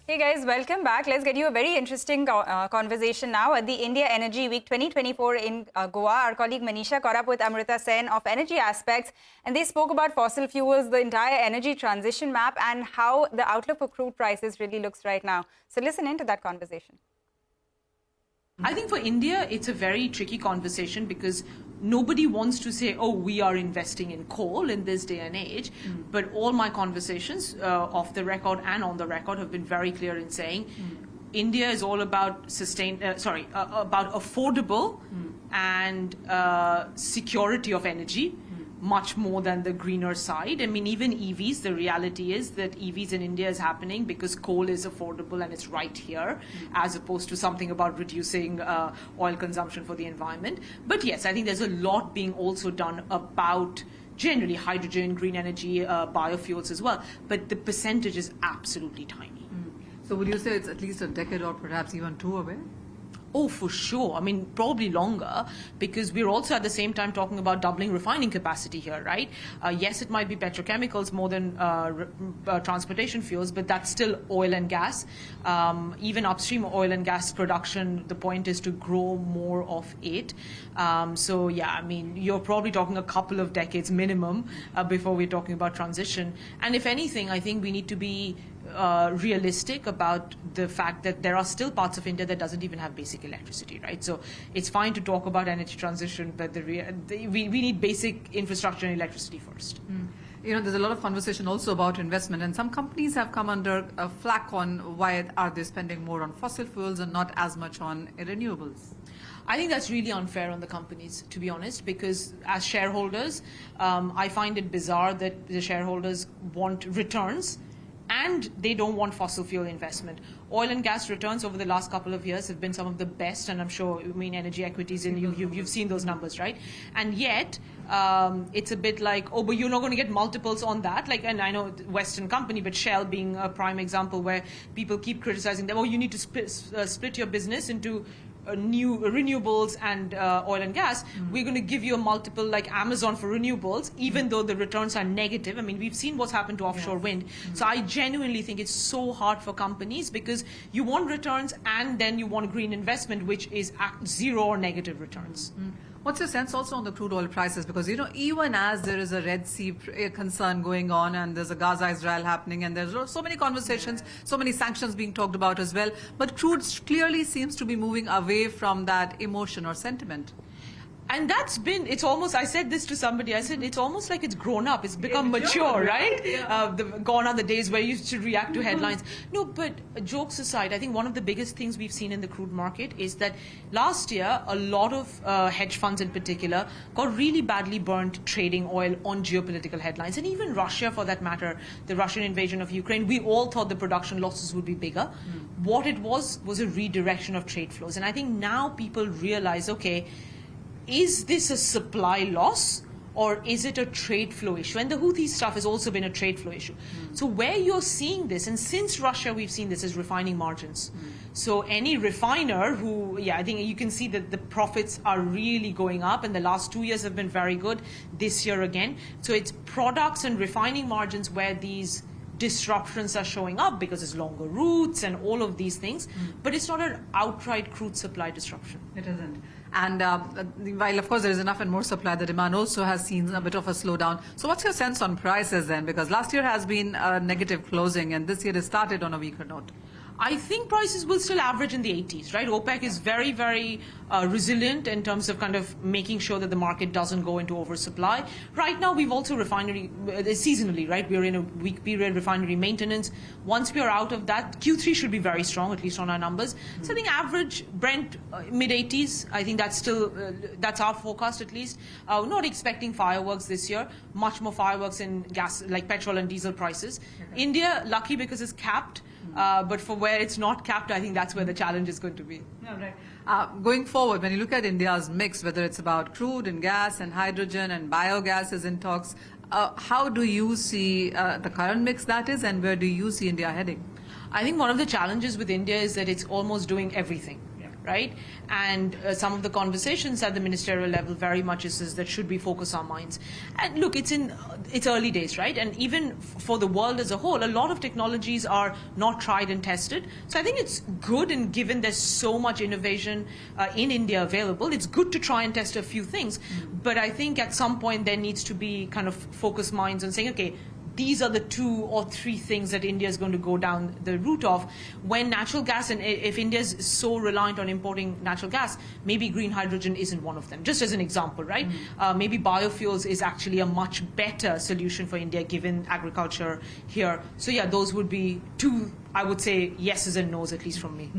Hey guys, welcome back. Let's get you a very interesting conversation now. At the India Energy Week 2024 in Goa, our colleague Manisha caught up with Amrita Sen of Energy Aspects, and they spoke about fossil fuels, the entire energy transition map, and how the outlook for crude prices really looks right now. So listen into that conversation. I think for India, it's a very tricky conversation because nobody wants to say, oh, we are investing in coal in this day and age. But all my conversations off the record and on the record have been very clear in saying India is all about about affordable and security of energy, much more than the greener side. I mean, even EVs, the reality is that EVs in India is happening because coal is affordable and it's right here, as opposed to something about reducing oil consumption for the environment. But yes, I think there's a lot being also done about generally hydrogen, green energy, biofuels as well. But the percentage is absolutely tiny. So would you say it's at least a decade or perhaps even two away? Oh, for sure. I mean, probably longer, because we're also at the same time talking about doubling refining capacity here, right? Yes, it might be petrochemicals more than transportation fuels, but that's still oil and gas. Even upstream oil and gas production, the point is to grow more of it. So, yeah, I mean, you're probably talking a couple of decades minimum before we're talking about transition. And if anything, I think we need to be realistic about the fact that there are still parts of India that doesn't even have basic electricity, right? So it's fine to talk about energy transition, but we need basic infrastructure and electricity first. You know, there's a lot of conversation also about investment, and some companies have come under a flack on why are they spending more on fossil fuels and not as much on renewables. I think that's really unfair on the companies, to be honest, because as shareholders, I find it bizarre that the shareholders want returns and they don't want fossil fuel investment. Oil and gas returns over the last couple of years have been some of the best, and I'm sure, I mean, energy equities, and you've seen those numbers, right? And yet, it's a bit like, oh, but you're not going to get multiples on that. Like, and I know Western company, but Shell being a prime example where people keep criticizing them, oh, you need to split your business into new renewables and oil and gas. We're going to give you a multiple like Amazon for renewables, even though the returns are negative. I mean, we've seen what's happened to offshore wind. So I genuinely think it's so hard for companies because you want returns and then you want green investment, which is at zero or negative returns. What's your sense also on the crude oil prices? Because, you know, even as there is a Red Sea concern going on and there's a Gaza-Israel happening and there's so many conversations, so many sanctions being talked about as well, but crude clearly seems to be moving away from that emotion or sentiment. And that's been, it's almost, I said this to somebody, I said, it's almost like it's grown up, it's become mature, right? Yeah. Gone are the days where you used to react to headlines. No, but jokes aside, I think one of the biggest things we've seen in the crude market is that last year, a lot of hedge funds in particular got really badly burnt trading oil on geopolitical headlines. And even Russia, for that matter, the Russian invasion of Ukraine, we all thought the production losses would be bigger. What it was a redirection of trade flows. And I think now people realize, okay, is this a supply loss or is it a trade flow issue? And the Houthi stuff has also been a trade flow issue. So where you're seeing this, and since Russia we've seen this, is refining margins. So any refiner who, I think you can see that the profits are really going up, and the last 2 years have been very good, this year again. So it's products and refining margins where these disruptions are showing up because it's longer routes and all of these things, but it's not an outright crude supply disruption. It isn't. And while, of course, there is enough and more supply, the demand also has seen a bit of a slowdown. So what's your sense on prices then? Because last year has been a negative closing and this year has started on a weaker note. I think prices will still average in the 80s, right? OPEC is very, very resilient in terms of kind of making sure that the market doesn't go into oversupply. Right now, we've also refinery, seasonally, right? We're in a weak period, refinery maintenance. Once we are out of that, Q3 should be very strong, at least on our numbers. So I think average Brent mid-80s, I think that's still, that's our forecast at least. We're not expecting fireworks this year, much more fireworks in gas, like petrol and diesel prices. India, lucky because it's capped. But for where it's not capped, I think that's where the challenge is going to be. Yeah, right. Going forward, when you look at India's mix, whether it's about crude and gas and hydrogen and biogas is in talks, how do you see the current mix that is, and where do you see India heading? I think one of the challenges with India is that it's almost doing everything. right? And some of the conversations at the ministerial level very much is that should we focus our minds? And look, it's early days, right? And even for the world as a whole, a lot of technologies are not tried and tested. So I think it's good, and given there's so much innovation in India available, it's good to try and test a few things. But I think at some point there needs to be kind of focused minds on saying, okay, these are the 2 or 3 things that India is going to go down the route of. When natural gas, and if India is so reliant on importing natural gas, maybe green hydrogen isn't one of them, just as an example, right? Maybe biofuels is actually a much better solution for India given agriculture here. So yeah, those would be 2, I would say, yeses and nos, at least from me.